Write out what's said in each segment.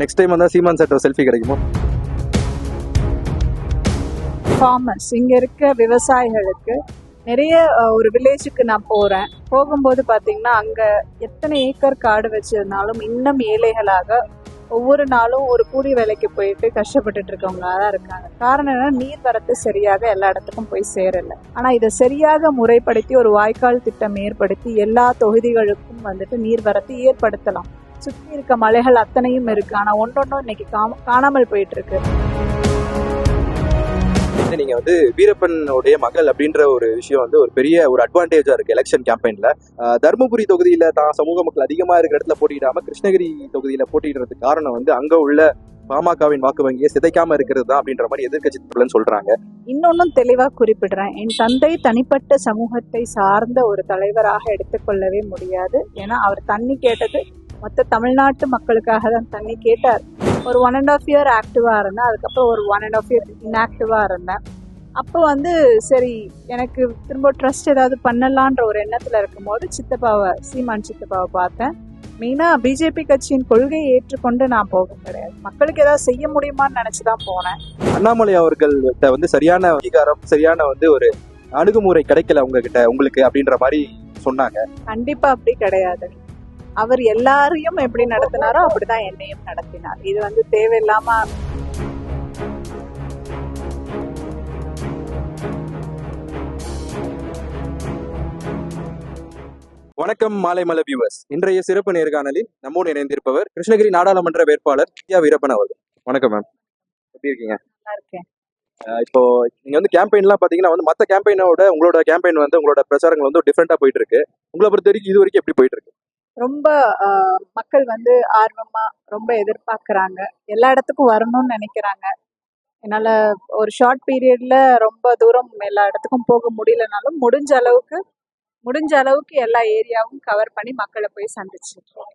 Next time வந்தா சீமான் sir selfie கிடைக்குமோ? Farmers இங்க இருக்க விவசாயிகளுக்கு நிறைய ஒரு வில்லேஜுக்கு நான் போறேன். போகும்போது பாத்தீங்கன்னா அங்க எத்தனை ஏக்கர் காடு வச்சிருந்தாலும் இன்னும் ஏழைகளாக ஒவ்வொரு நாளும் ஒரு கூலி வேலைக்கு போயிட்டு கஷ்டப்பட்டுட்டு இருக்கவங்களா தான் இருக்காங்க. காரணம் என்ன, நீர் வரத்து சரியாக எல்லா இடத்துக்கும் போய் சேரல. ஆனா இதை சரியாக முறைப்படுத்தி ஒரு வாய்க்கால் திட்டம் ஏற்படுத்தி எல்லா தொகுதிகளுக்கும் வந்துட்டு நீர் வரத்து ஏற்படுத்தலாம். சுற்றி இருக்க மலைகள் அத்தனையும் இருக்கு, ஆனா ஒன்றொன்னும் இன்னைக்கு காணாமல் போயிட்டு இருக்கு. நீங்க வீரப்பனுடைய மகள் அப்படின்ற ஒரு விஷயம் ஒரு பெரிய ஒரு அட்வான்டேஜா இருக்கு எலெக்ஷன் கேம்பெயின்ல. தர்மபுரி தொகுதியில தான் சமூக மக்கள் அதிகமா இருக்கிற இடத்துல போட்டியிடாம கிருஷ்ணகிரி தொகுதியில போட்டியிடுறதுக்கு காரணம் அங்க உள்ள பாமகவின் வாக்கு வங்கியை சிதைக்காம இருக்கிறது தான் அப்படின்ற மாதிரி எதிர்கட்சி சொல்றாங்க. இன்னொன்னும் தெளிவா குறிப்பிடுறேன், என் தந்தை தனிப்பட்ட சமூகத்தை சார்ந்த ஒரு தலைவராக எடுத்துக்கொள்ளவே முடியாது. ஏன்னா அவர் தண்ணி கேட்டது மொத்த தமிழ்நாட்டு மக்களுக்காக தான் தண்ணி கேட்டார். ஒரு 1.5 year ஆக்டிவா இருந்தேன், அதுக்கப்புறம் ஒரு 1.5 year இன்ஆக்டிவா இருந்தேன். அப்போ சரி எனக்கு திரும்ப ட்ரஸ்ட் ஏதாவது பண்ணலான்ற ஒரு எண்ணத்துல இருக்கும்போது சீமான் சித்தப்பாவை பார்த்தேன். மெயினா பிஜேபி கட்சியின் கொள்கையை ஏற்றுக்கொண்டு நான் போக கிடையாது, மக்களுக்கு ஏதாவது செய்ய முடியுமான்னு நினைச்சுதான் போனேன். அண்ணாமலை அவர்கள்ட்ட சரியான அங்கீகாரம், சரியான ஒரு அணுகுமுறை கிடைக்கல உங்களுக்கு அப்படின்ற மாதிரி சொன்னாங்க. கண்டிப்பா அப்படி கிடையாது. அவர் எல்லாரையும் எப்படி நடத்தினாரோ அப்படிதான் என்னையும் நடத்தினார். இது தேவையில்லாம வணக்கம் மாலை மலை வியூவர்ஸ். இன்றைய சிறப்பு நேர்காணலில் நம்மோடு இணைந்திருப்பவர் கிருஷ்ணகிரி நாடாளுமன்ற வேட்பாளர் வீரப்பன் அவர்கள். வணக்கம் மேம், எப்படி இருக்கீங்க? நல்லா இருக்கேன். இப்போ நீங்க கேம்பெயின்லாம் பாத்தீங்கன்னா மத்த கேம்பெயினோட உங்களோட கேம்பெயின் உங்களோட பிரச்சாரங்கள் டிஃபரெண்டா போயிட்டு இருக்கு. உங்களை பொறுத்த வரைக்கும் இது வரைக்கும் எப்படி போயிட்டு இருக்கு? ரொம்ப மக்கள் ஆர்வமா ரொம்ப எதிர்பார்க்கறாங்க, எல்லா இடத்துக்கும் வரணும்னு நினைக்கிறாங்க. என்னால ஒரு ஷார்ட் பீரியட்ல ரொம்ப தூரம் எல்லா இடத்துக்கும் போக முடியலனாலும் முடிஞ்ச அளவுக்கு எல்லா ஏரியாவும் கவர் பண்ணி மக்களை போய் சந்திச்சிருக்கோம்.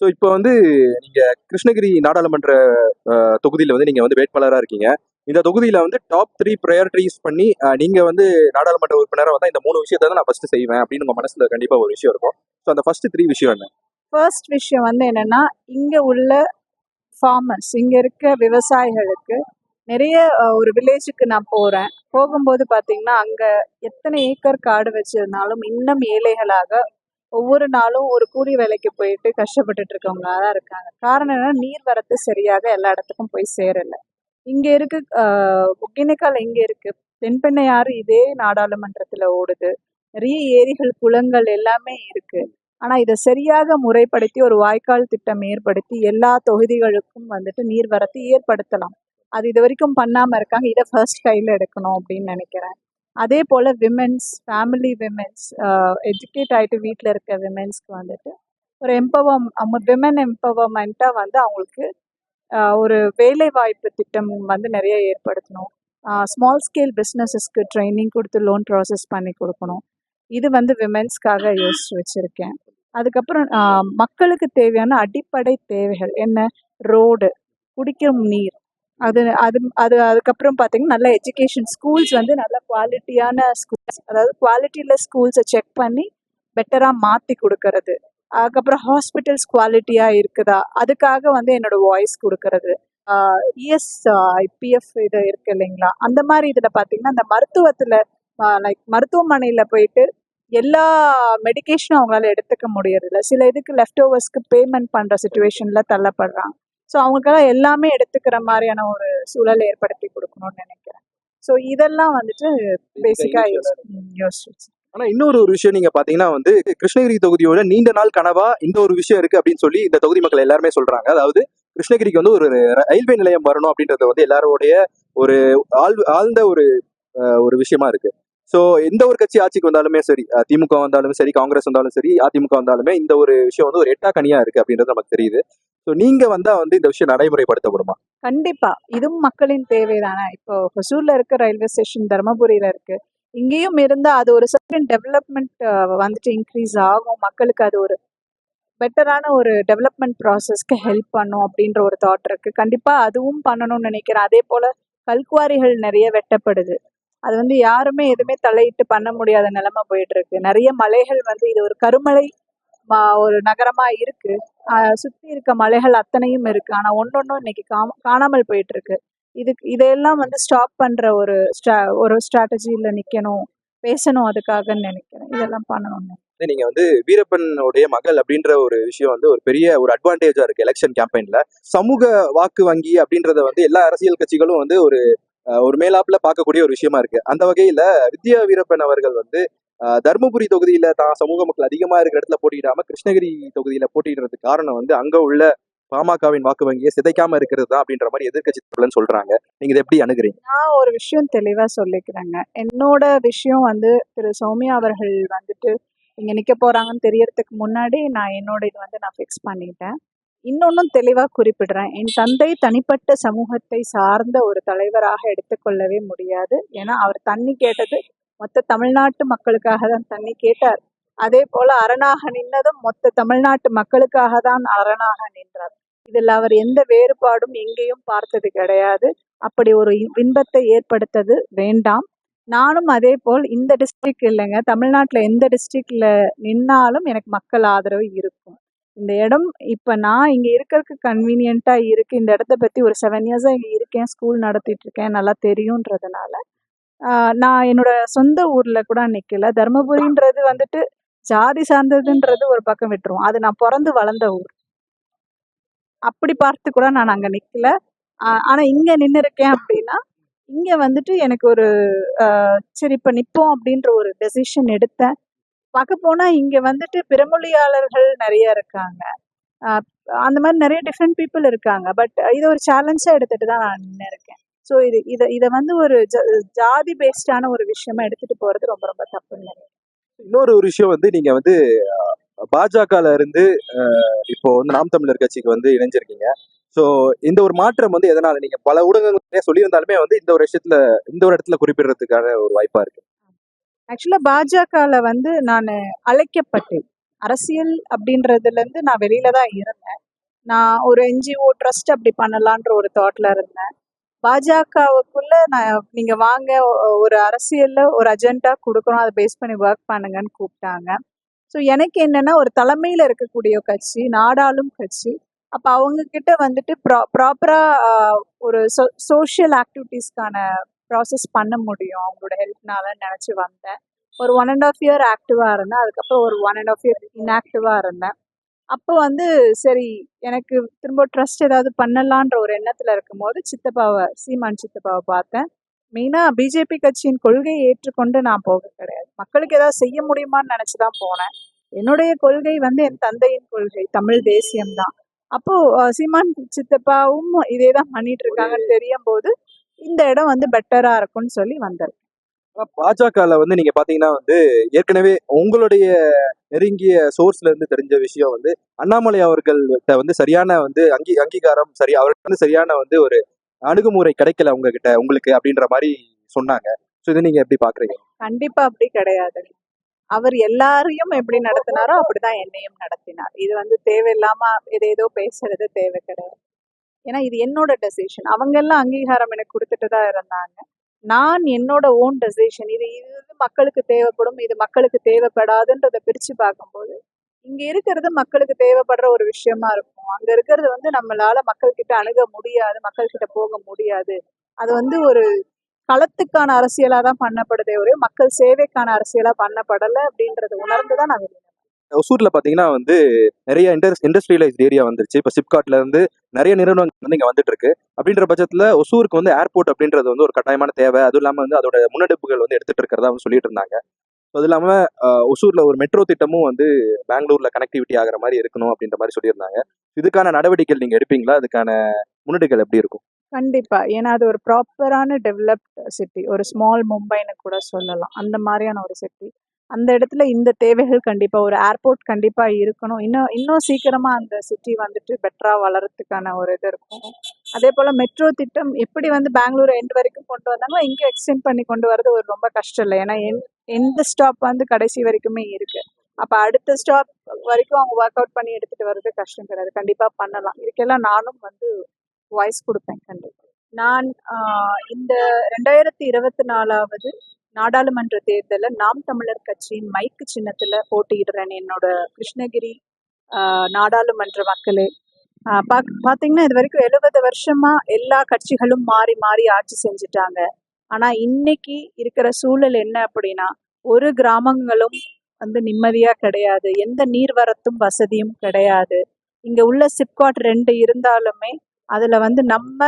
ஸோ இப்போ நீங்க கிருஷ்ணகிரி நாடாளுமன்ற தொகுதியில நீங்க வேட்பாளராக இருக்கீங்க. இந்த தொகுதியில டாப் 3 ப்ரையாரிட்டிஸ் பண்ணி நீங்க நாடாளுமன்ற உறுப்பினராக வந்தா இந்த 3 விஷயத்தை தான் நான் ஃபர்ஸ்ட் செய்வேன் அப்படின்னு உங்க மனசுல கண்டிப்பா ஒரு விஷயம் இருக்கும். ஸோ அந்த ஃபர்ஸ்ட் 3 விஷயம் என்ன? ஃபர்ஸ்ட் விஷயம் என்னன்னா, இங்க உள்ள ஃபார்மர்ஸ் இங்க இருக்க விவசாயிகளுக்கு நிறைய ஒரு வில்லேஜுக்கு நான் போறேன். போகும்போது பாத்தீங்கன்னா அங்க எத்தனை ஏக்கர் காடு வச்சிருந்தாலும் இன்னும் ஏழைகளாக ஒவ்வொரு நாளும் ஒரு கூலி வேலைக்கு போயிட்டு கஷ்டப்பட்டுட்டு இருக்கவங்களா தான் இருக்காங்க. காரணம் என்ன, நீர் வரத்து சரியாக எல்லா இடத்துக்கும் போய் சேரல. இங்க இருக்கு ஒகேனக்கல் இங்க இருக்கு, தென்பெண்ணையாறு இதே நாடாளுமன்றத்துல ஓடுது, நிறைய ஏரிகள் குளங்கள் எல்லாமே இருக்கு. ஆனா இதை சரியாக முறைப்படுத்தி ஒரு வாய்க்கால் திட்டம் ஏற்படுத்தி எல்லா தொகுதிகளுக்கும் நீர் வரத்து ஏற்படுத்தலாம். அது இது வரைக்கும் பண்ணாம இருக்காங்க. இதை ஃபர்ஸ்ட் கையில எடுக்கணும் அப்படின்னு நினைக்கிறேன். அதே போல ஃபேமிலி விமென்ஸ், எஜுகேட் ஆயிட்டு வீட்டில் இருக்க விமென்ஸ்க்கு ஒரு விமன் எம்பவர்மெண்ட்டா அவங்களுக்கு ஒரு வேலை வாய்ப்பு திட்டம் நிறைய ஏற்படுத்தணும். ஸ்மால் ஸ்கேல் பிஸ்னஸஸ்க்கு ட்ரைனிங் கொடுத்து லோன் ப்ராசஸ் பண்ணி கொடுக்கணும். இது விமென்ஸ்க்காக யோசிச்சு வச்சிருக்கேன். அதுக்கப்புறம் மக்களுக்கு தேவையான அடிப்படை தேவைகள் என்ன, ரோடு, குடிக்கும் நீர், அது அது அது அதுக்கப்புறம் பார்த்தீங்கன்னா நல்ல எஜுகேஷன் ஸ்கூல்ஸ் நல்ல குவாலிட்டியான ஸ்கூல்ஸ், அதாவது குவாலிட்டியில ஸ்கூல்ஸை செக் பண்ணி பெட்டராக மாற்றி கொடுக்கறது. அதுக்கப்புறம் ஹாஸ்பிட்டல்ஸ் குவாலிட்டியாக இருக்குதா, அதுக்காக என்னோட வாய்ஸ் கொடுக்கறது. IPF இது இருக்கு இல்லைங்களா, அந்த மாதிரி இதில் பார்த்தீங்கன்னா இந்த மருத்துவத்தில் லைக் மருத்துவமனையில் போயிட்டு எல்லா மெடிக்கேஷனும் அவங்களால எடுத்துக்க முடியறதில்ல. சில இதுக்கு லெஃப்ட் ஓவர்ஸ்க்கு பேமெண்ட் பண்ணுற சுச்சுவேஷனில் தள்ளப்படுறாங்க. ஸோ அவங்களுக்கெல்லாம் எல்லாமே எடுத்துக்கிற மாதிரியான ஒரு சூழல் ஏற்படுத்தி கொடுக்கணும்னு நினைக்கிறேன். ஸோ இதெல்லாம் பேசிக்கா யோசிச்சு. ஆனா இன்னொரு விஷயம் நீங்க பாத்தீங்கன்னா கிருஷ்ணகிரி தொகுதியோட நீண்ட நாள் கனவா இந்த ஒரு விஷயம் இருக்கு அப்படின்னு சொல்லி இந்த தொகுதி மக்கள் எல்லாருமே சொல்றாங்க. அதாவது கிருஷ்ணகிரிக்கு ஒரு ரயில்வே நிலையம் வரணும் அப்படின்றது எல்லாரோடைய ஒரு ஆழ்ந்த ஒரு விஷயமா இருக்கு. ஸோ எந்த ஒரு கட்சி ஆட்சிக்கு வந்தாலுமே சரி, திமுக வந்தாலும் சரி, காங்கிரஸ் வந்தாலும் சரி, அதிமுக வந்தாலுமே இந்த ஒரு விஷயம் ஒரு எட்டா கனியா இருக்கு அப்படின்றது நமக்கு தெரியுது. ஸோ நீங்க வந்தா இந்த விஷயம் நடைமுறைப்படுத்தப்படுமா? கண்டிப்பா, இதுவும் மக்களின் தேவைதானே. இப்போ ஹொசூர்ல இருக்க ரயில்வே ஸ்டேஷன் தர்மபுரியில இருக்கு, இங்கேயும் இருந்தா அது ஒரு சர்டன் டெவலப்மெண்ட் இன்க்ரீஸ் ஆகும். மக்களுக்கு அது ஒரு பெட்டரான ஒரு டெவலப்மெண்ட் ப்ராசஸ்க்கு ஹெல்ப் பண்ணும் அப்படின்ற ஒரு தாட் இருக்கு. கண்டிப்பா அதுவும் பண்ணணும்னு நினைக்கிறேன். அதே போல கல்குவாரிகள் நிறைய வெட்டப்படுது, அது யாருமே எதுவுமே தலையிட்டு பண்ண முடியாத நிலைமை போயிட்டு இருக்கு. நிறைய மலைகள் இது ஒரு கருமலை ஒரு நகரமா இருக்கு. சுத்தி இருக்க மலைகள் அத்தனையும் இருக்கு. ஆனா ஒன்னொன்னும் இன்னைக்கு காணாமல் போயிட்டு இருக்கு. இதையெல்லாம் வந்து ஸ்டாப் பண்ற ஒரு ஸ்ட்ராட்டஜில நிக்கணும், பேசணும் அதுக்காகன்னு நினைக்கிறேன். இதெல்லாம் பண்ணணும். நீங்க வந்து வீரப்பனுடைய மகள் அப்படின்ற ஒரு விஷயம் வந்து ஒரு பெரிய ஒரு அட்வான்டேஜா இருக்கு எலெக்ஷன் கேம்பெயின்ல. சமூக வாக்கு வங்கி அப்படின்றத வந்து எல்லா அரசியல் கட்சிகளும் வந்து ஒரு மேலாப்புல பார்க்கக்கூடிய ஒரு விஷயமா இருக்கு. அந்த வகையில வித்யா வீரப்பன் அவர்கள் வந்து தருமபுரி தொகுதியில தான் சமூக மக்கள் அதிகமா இருக்கிற இடத்துல போட்டியிடாம கிருஷ்ணகிரி தொகுதியில போட்டியிடுறதுக்கு காரணம் வந்து அங்க உள்ள பாமகவின் வாக்கு வங்கியை சிதைக்காம இருக்கிறது தான் அப்படின்ற மாதிரி எதிர்கட்சி சொல்றாங்க. நீங்க இதை எப்படி அணுகுறீங்க? நான் ஒரு விஷயம் தெளிவா சொல்லிக்கிறேங்க. என்னோட விஷயம் வந்து திரு சௌமியா அவர்கள் வந்துட்டு இங்க நிக்க போறாங்கன்னு தெரியறதுக்கு முன்னாடி நான் என்னோட இது வந்து நான் ஃபிக்ஸ் பண்ணிட்டேன். இன்னொன்னும் தெளிவா குறிப்பிடுறேன். என் தந்தை தனிப்பட்ட சமூகத்தை சார்ந்த ஒரு தலைவராக எடுத்துக்கொள்ளவே முடியாது. ஏன்னா அவர் தண்ணி கேட்டது மொத்த தமிழ்நாட்டு மக்களுக்காக தான் தண்ணி கேட்டார். அதே போல அரணாக நின்னதும் மொத்த தமிழ்நாட்டு மக்களுக்காக தான் அரணாக நின்றார். இதில் அவர் எந்த வேறுபாடும் எங்கேயும் பார்த்தது கிடையாது. அப்படி ஒரு பின்பத்தை ஏற்படுத்தது வேண்டாம். நானும் அதே போல் இந்த டிஸ்ட்ரிக்ட் இல்லைங்க, தமிழ்நாட்டுல எந்த டிஸ்ட்ரிக்ட்ல நின்னாலும் எனக்கு மக்கள் ஆதரவு இருக்கும். இந்த இடம் இப்ப நான் இங்க இருக்கிறதுக்கு கன்வீனியன்ட்டா இருக்கு. இந்த இடத்த பத்தி ஒரு 7 இயர்ஸா இங்க இருக்கேன், ஸ்கூல் நடத்திட்டு இருக்கேன், நல்லா தெரியும்ன்றதுனால நான் என்னோட சொந்த ஊர்ல கூட நிக்கல. தர்மபுரின்றது வந்துட்டு ஜாதி சார்ந்ததுன்றது ஒரு பக்கம் விட்டுருவோம். அது நான் பிறந்து வளர்ந்த ஊர். அப்படி பார்த்து கூட நான் அங்க நிக்கல. ஆனா இங்க நின்னு இருக்கேன் அப்படின்னா இங்க வந்துட்டு எனக்கு ஒரு சரி இப்ப நிப்போம் அப்படின்ற ஒரு டெசிஷன் எடுத்தேன். பார்க்க போனா இங்க வந்துட்டு பிறமொழியாளர்கள் நிறைய இருக்காங்க. அந்த மாதிரி நிறைய டிஃப்ரெண்ட் பீப்புள் இருக்காங்க. பட் இதை ஒரு சேலஞ்சா எடுத்துட்டு தான் நான் நின்று இருக்கேன். ஸோ இதை வந்து ஒரு ஜாதி பேஸ்டான ஒரு விஷயமா எடுத்துட்டு போறது ரொம்ப ரொம்ப தப்புன்னு. இன்னொரு ஒரு விஷயம் வந்து நீங்க வந்து பாஜகல இருந்து இப்போ வந்து நாம் தமிழர் கட்சிக்கு வந்து இணைஞ்சிருக்கீங்க. ஸோ இந்த ஒரு மாற்றம் வந்து எதனால நீங்க பல ஊடகங்களே சொல்லியிருந்தாலுமே வந்து இந்த ஒரு இடத்துல குறிப்பிடுறதுக்கான ஒரு வாய்ப்பா இருக்கு. ஆக்சுவலா பாஜகல வந்து நான் அழைக்கப்பட்டேன். அரசியல் அப்படின்றதுல இருந்து நான் வெளியில தான் இருந்தேன். நான் ஒரு என்ஜிஓ ட்ரஸ்ட் அப்படி பண்ணலான்ற ஒரு தாட்ல இருந்தேன். பாஜகவுக்குள்ள நீங்க வாங்க, ஒரு அரசியல்ல ஒரு அஜெண்டா கொடுக்கணும், அதை பேஸ் பண்ணி ஒர்க் பண்ணுங்கன்னு கூப்பிட்டாங்க. ஸோ எனக்கு என்னன்னா ஒரு தலைமையில இருக்கக்கூடிய கட்சி, நாடாளும் கட்சி. அப்ப அவங்க கிட்ட வந்துட்டு ப்ராப்பரா ஒரு சோஷியல் ஆக்டிவிட்டீஸ்க்கான ப்ராசஸ் பண்ண முடியும் அவங்களோட ஹெல்ப்னால நினைச்சு வந்தேன். ஒரு 1.5 இயர் ஆக்டிவா இருந்தேன். அதுக்கப்புறம் ஒரு 1.5 இயர் இன்ஆக்டிவா இருந்தேன். அப்போ வந்து சரி எனக்கு திரும்ப ட்ரஸ்ட் ஏதாவது பண்ணலான்ற ஒரு எண்ணத்துல இருக்கும்போது சீமான் சித்தப்பாவை பார்த்தேன். மெயினா பிஜேபி கட்சியின் கொள்கையை ஏற்றுக்கொண்டு நான் போக கிடையாது. மக்களுக்கு ஏதாவது செய்ய முடியுமான்னு நினைச்சுதான் போனேன். என்னுடைய கொள்கை வந்து என் தந்தையின் கொள்கை, தமிழ் தேசியம் தான். அப்போ சீமான் சித்தப்பாவும் இதே தான் பண்ணிட்டு இருக்காங்கன்னு தெரியும் போது இந்த இடம் வந்து பெட்டரா இருக்கும்னு சொல்லி வந்தார். பாஜகல வந்து நீங்க பாத்தீங்கன்னா வந்து ஏற்கனவே உங்களுடைய நெருங்கிய சோர்ஸ்ல இருந்து தெரிஞ்ச விஷயம் வந்து அண்ணாமலை அவர்கள்ட்ட வந்து சரியான வந்து அங்கீகாரம் சரி, அவருக்கு வந்து சரியான வந்து ஒரு அணுகுமுறை கிடைக்கல உங்களுக்கு அப்படின்ற மாதிரி சொன்னாங்க. ஸோ இதை நீங்க எப்படி பாக்குறீங்க? கண்டிப்பா அப்படி கிடையாது. அவர் எல்லாரையும் எப்படி நடத்தினாரோ அப்படிதான் என்னையும் நடத்தினார். இது வந்து தேவையில்லாம ஏதேதோ பேசுறது தேவை கிடையாது. ஏன்னா இது என்னோட டெசிஷன். அவங்க எல்லாம் அங்கீகாரம் எனக்கு கொடுத்துட்டு தான் இருந்தாங்க. நான் என்னோட ஓன் டெசிஷன். இது மக்களுக்கு தேவைப்படும், இது மக்களுக்கு தேவைப்படாதுன்றதை பிரிச்சு பார்க்கும்போது இங்க இருக்கிறது மக்களுக்கு தேவைப்படுற ஒரு விஷயமா இருக்கும். அங்க இருக்கிறது வந்து நம்மளால மக்கள் கிட்ட அணுக முடியாது, மக்கள் கிட்ட போக முடியாது. அது வந்து ஒரு களத்துக்கான அரசியலா தான் பண்ணப்படுதே ஒரே மக்கள் சேவைக்கான அரசியலா பண்ணப்படலை அப்படின்றத உணர்ந்துதான் நான் வெளியே. ஒசூர்ல பாத்தீங்கன்னா வந்து நிறைய இண்டஸ்ட்ரியலைஸ்ட் ஏரியா வந்துருச்சு. இப்ப சிப்காட்ல இருந்து நிறைய நிறுவனங்கள் வந்து இங்க வந்துட்டு இருக்கு. அப்படின்ற பட்சத்துல ஒசூருக்கு வந்து ஏர்போர்ட் அப்படின்றது வந்து ஒரு கட்டாயமான தேவை. அதுவும் இல்லாம வந்து அதோட முன்னெடுப்புகள் வந்து எடுத்துட்டு இருக்கிறதா வந்து சொல்லிட்டு இருந்தாங்க. அது இல்லாம ஒசூர்ல ஒரு மெட்ரோ திட்டமும் வந்து பெங்களூர்ல கனெக்டிவிட்டி ஆகிற மாதிரி இருக்கணும் அப்படின்ற மாதிரி சொல்லியிருந்தாங்க. இதுக்கான நடவடிக்கைகள் நீங்க எடுப்பீங்களா? அதுக்கான முன்னெடுகள் எப்படி இருக்கும்? கண்டிப்பா. ஏன்னா அது ஒரு ப்ராப்பரான டெவலப்ட் சிட்டி. ஒரு ஸ்மால் மும்பைன்னு கூட சொல்லலாம். அந்த மாதிரியான ஒரு சிட்டி. அந்த இடத்துல இந்த தேவைகள் கண்டிப்பா ஒரு ஏர்போர்ட் கண்டிப்பா இருக்கணும். இன்னும் சீக்கிரமா அந்த சிட்டி வந்துட்டு பெட்டரா வளர்றதுக்கான ஒரு இது இருக்கும். அதே போல மெட்ரோ திட்டம் எப்படி வந்து பெங்களூர் எண்ட் வரைக்கும் கொண்டு வந்தாங்களோ இங்கே எக்ஸ்டெண்ட் பண்ணி கொண்டு வரது ஒரு ரொம்ப கஷ்டம் இல்லை. ஏன்னா எந்த ஸ்டாப் வந்து கடைசி வரைக்குமே இருக்கு. அப்ப அடுத்த ஸ்டாப் வரைக்கும் அவங்க ஒர்க் அவுட் பண்ணி எடுத்துட்டு வர்றது கஷ்டம் கிடையாது. கண்டிப்பா பண்ணலாம். இதுக்கெல்லாம் நானும் வந்து வாய்ஸ் கொடுப்பேன். கண்டிப்பா நான் இந்த 2024 நாடாளுமன்ற தேர்தலில் நாம் தமிழர் கட்சியின் மைக்கு சின்னத்துல போட்டியிடுறேன். என்னோட கிருஷ்ணகிரி நாடாளுமன்ற மக்களே, பாத்தீங்கன்னா இது வரைக்கும் 70 வருஷமா எல்லா கட்சிகளும் மாறி மாறி ஆட்சி செஞ்சுட்டாங்க. ஆனா இன்னைக்கு இருக்கிற சூழல் என்ன அப்படின்னா, ஒரு கிராமங்களும் நிம்மதியா கிடையாது. எந்த நீர்வரத்தும் வசதியும் கிடையாது. இங்க உள்ள சிப்காட் 2 இருந்தாலுமே அதுல நம்ம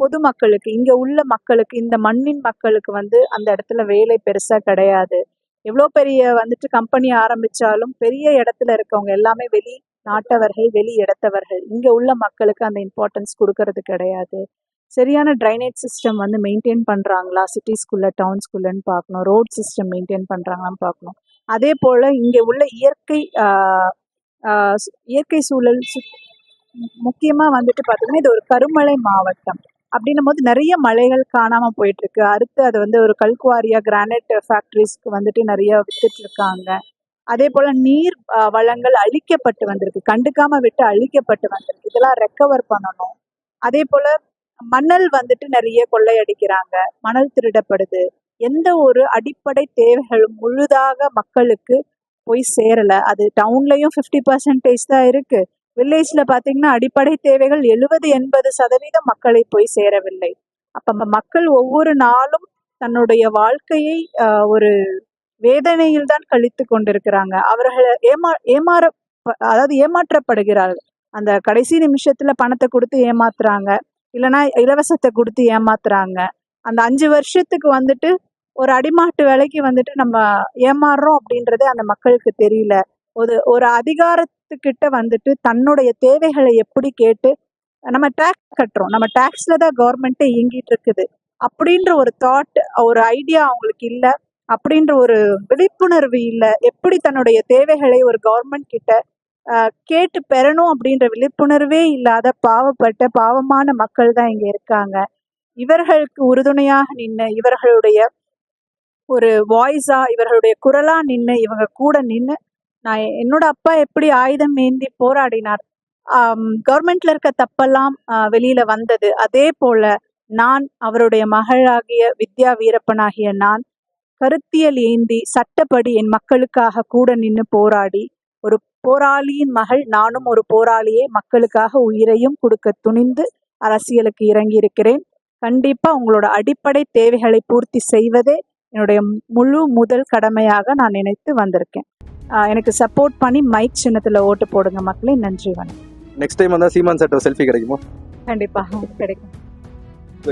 பொதுமக்களுக்கு, இங்க உள்ள மக்களுக்கு, இந்த மண்ணின் மக்களுக்கு அந்த இடத்துல வேலை பெருசா கிடையாது. எவ்வளோ பெரிய கம்பெனி ஆரம்பிச்சாலும் பெரிய இடத்துல இருக்கவங்க எல்லாமே வெளி நாட்டவர்கள், வெளி இடத்தவர்கள். இங்க உள்ள மக்களுக்கு அந்த இம்பார்ட்டன்ஸ் கொடுக்கறது கிடையாது. சரியான ட்ரைனேஜ் சிஸ்டம் மெயின்டைன் பண்றாங்களா சிட்டிஸ்குள்ள, டவுன்ஸ்குள்ளன்னு பார்க்கணும். ரோட் சிஸ்டம் மெயின்டைன் பண்றாங்களான்னு பார்க்கணும். அதே போல இங்க உள்ள இயற்கை சூழல் முக்கியமா பாத்தீங்கன்னா இது ஒரு கருமலை மாவட்டம். அப்படின்னும் போது நிறைய மலைகள் காணாம போயிட்டு இருக்கு. அடுத்து அது ஒரு கல்குவாரியா, கிரானைட் ஃபேக்டரிஸ்க்கு நிறைய வித்துட்டு இருக்காங்க. அதே போல நீர் வளங்கள் அழிக்கப்பட்டு வந்திருக்கு, கண்டுக்காம விட்டு அழிக்கப்பட்டு வந்திருக்கு. இதெல்லாம் ரெக்கவர் பண்ணணும். அதே போல மணல் நிறைய கொள்ளையடிக்கிறாங்க, மணல் திருடப்படுது. எந்த ஒரு அடிப்படை தேவைகளும் முழுதாக மக்களுக்கு போய் சேரல. அது டவுன்லயும் 50% தான் இருக்கு. வில்லேஜ்ல பாத்தீங்கன்னா அடிப்படை தேவைகள் 70-80% மக்களை போய் சேரவில்லை. அப்ப மக்கள் ஒவ்வொரு நாளும் தன்னுடைய வாழ்க்கையை ஒரு வேதனையில் தான் கழித்து கொண்டிருக்கிறாங்க. அவர்கள் ஏமாற்றப்படுகிறார்கள். அந்த கடைசி நிமிஷத்துல பணத்தை கொடுத்து ஏமாத்துறாங்க, இல்லைன்னா இலவசத்தை கொடுத்து ஏமாத்துறாங்க. அந்த 5 வருஷத்துக்கு ஒரு அடிமாட்டு வேலைக்கு நம்ம ஏமாறுறோம் அப்படின்றதே அந்த மக்களுக்கு தெரியல. ஒரு அதிகாரத்துக்கிட்ட தன்னுடைய தேவைகளை எப்படி கேட்டு நம்ம டேக்ஸ் கட்டுறோம், நம்ம டேக்ஸ்ல தான் கவர்மெண்ட்டே இயங்கிட்டு இருக்குது அப்படின்ற ஒரு தாட், ஒரு ஐடியா அவங்களுக்கு இல்ல. அப்படின்ற ஒரு விழிப்புணர்வு இல்ல. எப்படி தன்னுடைய தேவைகளை ஒரு கவர்மெண்ட் கிட்ட கேட்டு பெறணும் அப்படின்ற விழிப்புணர்வே இல்லாத பாவமான மக்கள் தான் இங்க இருக்காங்க. இவர்களுக்கு உறுதுணையாக நின்று, இவர்களுடைய ஒரு வாய்ஸா, இவர்களுடைய குரலா நின்று, இவங்க கூட நின்று, நான் என்னோட அப்பா எப்படி ஆயுதம் ஏந்தி போராடினார், கவர்மெண்ட்ல இருக்க தப்பெல்லாம் வெளியில வந்தது. அதே போல நான் அவருடைய மகளாகிய வித்யா வீரப்பனாகிய நான் கருத்தியல் ஏந்தி சட்டப்படி என் மக்களுக்காக கூட நின்று போராடி, ஒரு போராளியின் மகள் நானும் ஒரு போராளியே, மக்களுக்காக உயிரையும் கொடுக்க துணிந்து அரசியலுக்கு இறங்கி இருக்கிறேன். கண்டிப்பா உங்களோட அடிப்படை தேவைகளை பூர்த்தி செய்வதே என்னுடைய முதல் கடமையாக நான் நினைத்து வந்திருக்கேன். எனக்கு சப்போர்ட் பண்ணி மைக் சின்னத்துல ஓட்டு போடுங்க மக்களே. நன்றி, வணக்கம். நெக்ஸ்ட் டைம் வந்தா சீமான் சார் செல்ஃபி கிடைக்குமா? கண்டிப்பா கிடைக்கும்.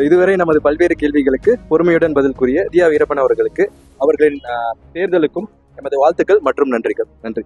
இதுவரை நமது பல்வேறு கேள்விகளுக்கு பொறுமையுடன் பதில் கூறிய வித்யா வீரப்பன் அவர்களுக்கு அவர்களின் தேர்தலுக்கும் எமது வாழ்த்துக்கள் மற்றும் நன்றிகள். நன்றி.